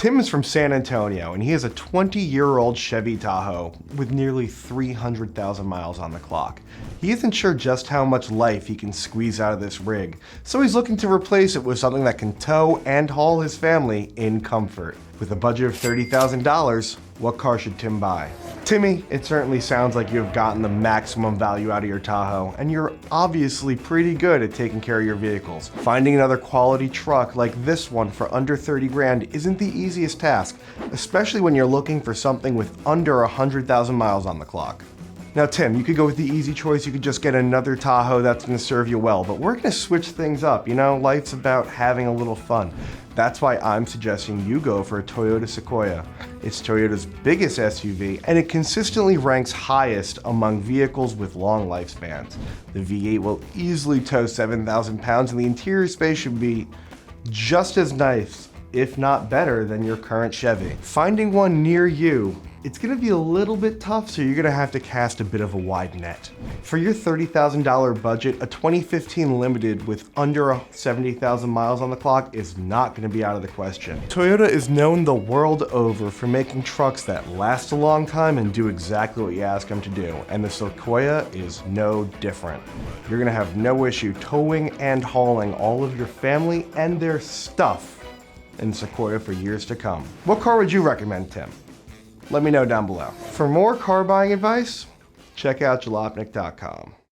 Tim is from San Antonio, and he has a 20-year-old Chevy Tahoe with nearly 300,000 miles on the clock. He isn't sure just how much life he can squeeze out of this rig, so he's looking to replace it with something that can tow and haul his family in comfort. With a budget of $30,000, what car should Tim buy? Timmy, it certainly sounds like you've gotten the maximum value out of your Tahoe, and you're obviously pretty good at taking care of your vehicles. Finding another quality truck like this one for under 30 grand isn't the easiest task, especially when you're looking for something with under 100,000 miles on the clock. Now Tim, you could go with the easy choice, you could just get another Tahoe that's gonna serve you well, but we're gonna switch things up, you know, life's about having a little fun. That's why I'm suggesting you go for a Toyota Sequoia. It's Toyota's biggest SUV, and it consistently ranks highest among vehicles with long lifespans. The V8 will easily tow 7,000 pounds, and the interior space should be just as nice, if not better, than your current Chevy. Finding one near you, it's gonna be a little bit tough, so you're gonna have to cast a bit of a wide net. For your $30,000 budget, a 2015 Limited with under 70,000 miles on the clock is not gonna be out of the question. Toyota is known the world over for making trucks that last a long time and do exactly what you ask them to do, and the Sequoia is no different. You're gonna have no issue towing and hauling all of your family and their stuff in Sequoia for years to come. What car would you recommend, Tim? Let me know down below. For more car buying advice, check out Jalopnik.com.